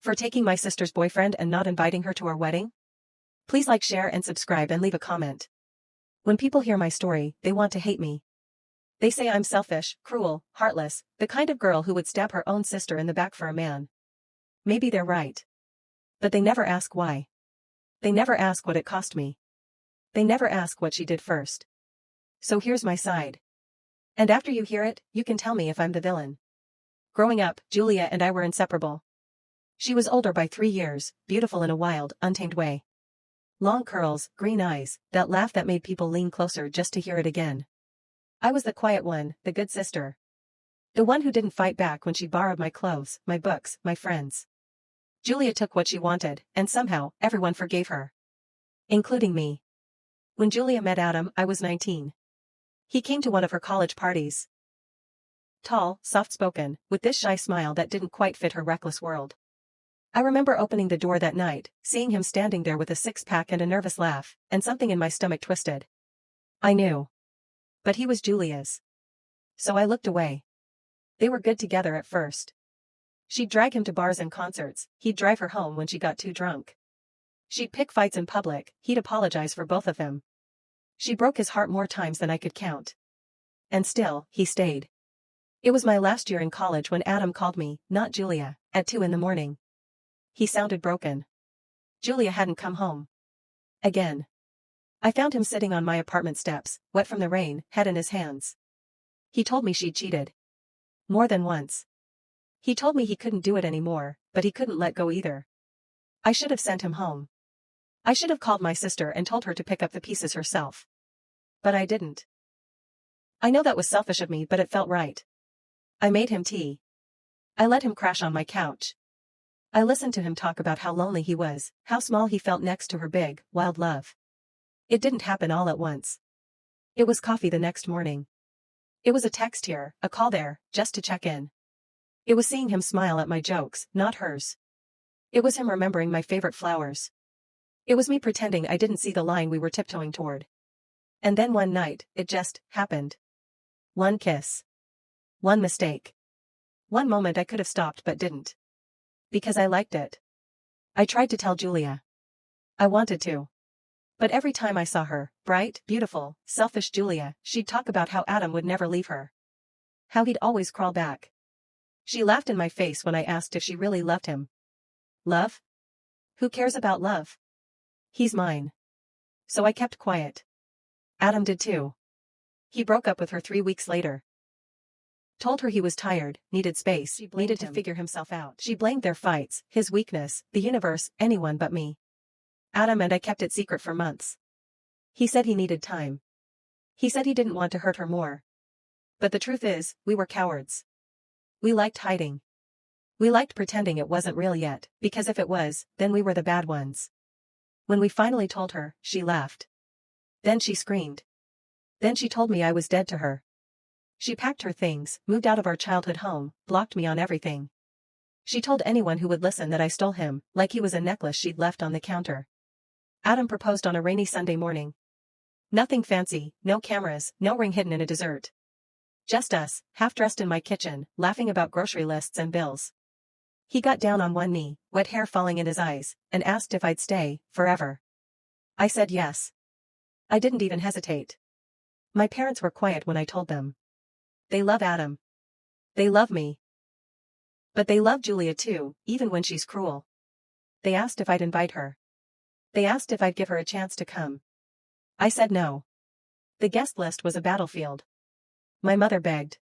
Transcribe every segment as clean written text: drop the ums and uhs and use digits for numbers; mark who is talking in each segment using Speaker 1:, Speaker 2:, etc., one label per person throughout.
Speaker 1: For taking my sister's boyfriend and not inviting her to our wedding? Please like, share and subscribe and leave a comment. When people hear my story, they want to hate me. They say I'm selfish, cruel, heartless, the kind of girl who would stab her own sister in the back for a man. Maybe they're right. But they never ask why. They never ask what it cost me. They never ask what she did first. So here's my side. And after you hear it, you can tell me if I'm the villain. Growing up, Julia and I were inseparable. She was older by 3 years, beautiful in a wild, untamed way. Long curls, green eyes, that laugh that made people lean closer just to hear it again. I was the quiet one, the good sister. The one who didn't fight back when she borrowed my clothes, my books, my friends. Julia took what she wanted, and somehow, everyone forgave her. Including me. When Julia met Adam, I was 19. He came to one of her college parties. Tall, soft-spoken, with this shy smile that didn't quite fit her reckless world. I remember opening the door that night, seeing him standing there with a six-pack and a nervous laugh, and something in my stomach twisted. I knew. But he was Julia's. So I looked away. They were good together at first. She'd drag him to bars and concerts, he'd drive her home when she got too drunk. She'd pick fights in public, he'd apologize for both of them. She broke his heart more times than I could count. And still, he stayed. It was my last year in college when Adam called me, not Julia, at 2 in the morning. He sounded broken. Julia hadn't come home. Again. I found him sitting on my apartment steps, wet from the rain, head in his hands. He told me she'd cheated. More than once. He told me he couldn't do it anymore, but he couldn't let go either. I should have sent him home. I should have called my sister and told her to pick up the pieces herself. But I didn't. I know that was selfish of me, but it felt right. I made him tea. I let him crash on my couch. I listened to him talk about how lonely he was, how small he felt next to her big, wild love. It didn't happen all at once. It was coffee the next morning. It was a text here, a call there, just to check in. It was seeing him smile at my jokes, not hers. It was him remembering my favorite flowers. It was me pretending I didn't see the line we were tiptoeing toward. And then one night, it just happened. One kiss. One mistake. One moment I could have stopped but didn't. Because I liked it. I tried to tell Julia. I wanted to. But every time I saw her, bright, beautiful, selfish Julia, she'd talk about how Adam would never leave her. How he'd always crawl back. She laughed in my face when I asked if she really loved him. Love? Who cares about love? He's mine. So I kept quiet. Adam did too. He broke up with her 3 weeks later. Told her he was tired, needed space, needed to figure himself out. She blamed their fights, his weakness, the universe, anyone but me. Adam and I kept it secret for months. He said he needed time. He said he didn't want to hurt her more. But the truth is, we were cowards. We liked hiding. We liked pretending it wasn't real yet, because if it was, then we were the bad ones. When we finally told her, she laughed. Then she screamed. Then she told me I was dead to her. She packed her things, moved out of our childhood home, blocked me on everything. She told anyone who would listen that I stole him, like he was a necklace she'd left on the counter. Adam proposed on a rainy Sunday morning. Nothing fancy, no cameras, no ring hidden in a dessert. Just us, half-dressed in my kitchen, laughing about grocery lists and bills. He got down on one knee, wet hair falling in his eyes, and asked if I'd stay, forever. I said yes. I didn't even hesitate. My parents were quiet when I told them. They love Adam. They love me. But they love Julia too, even when she's cruel. They asked if I'd invite her. They asked if I'd give her a chance to come. I said no. The guest list was a battlefield. My mother begged.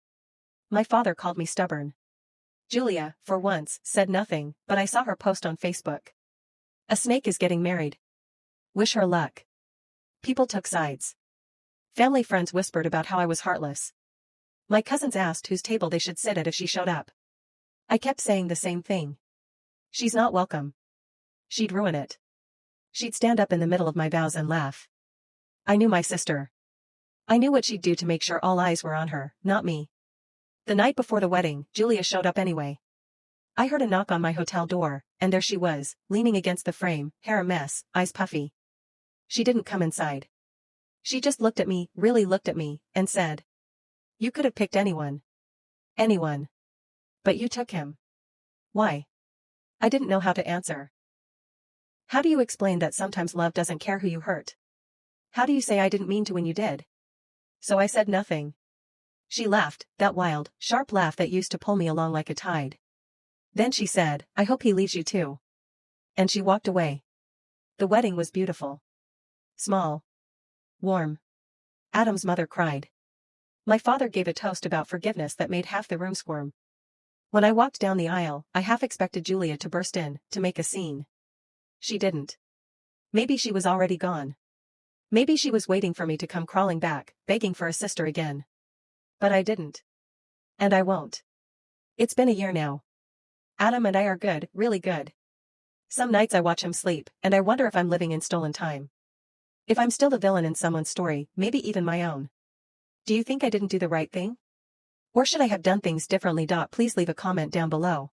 Speaker 1: My father called me stubborn. Julia, for once, said nothing, but I saw her post on Facebook. A snake is getting married. Wish her luck. People took sides. Family friends whispered about how I was heartless. My cousins asked whose table they should sit at if she showed up. I kept saying the same thing. She's not welcome. She'd ruin it. She'd stand up in the middle of my vows and laugh. I knew my sister. I knew what she'd do to make sure all eyes were on her, not me. The night before the wedding, Julia showed up anyway. I heard a knock on my hotel door, and there she was, leaning against the frame, hair a mess, eyes puffy. She didn't come inside. She just looked at me, really looked at me, and said, "You could have picked anyone. Anyone. But you took him. Why?" I didn't know how to answer. How do you explain that sometimes love doesn't care who you hurt? How do you say I didn't mean to when you did? So I said nothing. She laughed, that wild, sharp laugh that used to pull me along like a tide. Then she said, I hope he leaves you too. And she walked away. The wedding was beautiful. Small. Warm. Adam's mother cried. My father gave a toast about forgiveness that made half the room squirm. When I walked down the aisle, I half expected Julia to burst in, to make a scene. She didn't. Maybe she was already gone. Maybe she was waiting for me to come crawling back, begging for a sister again. But I didn't. And I won't. It's been a year now. Adam and I are good, really good. Some nights I watch him sleep, and I wonder if I'm living in stolen time. If I'm still the villain in someone's story, maybe even my own. Do you think I didn't do the right thing? Or should I have done things differently? Please leave a comment down below.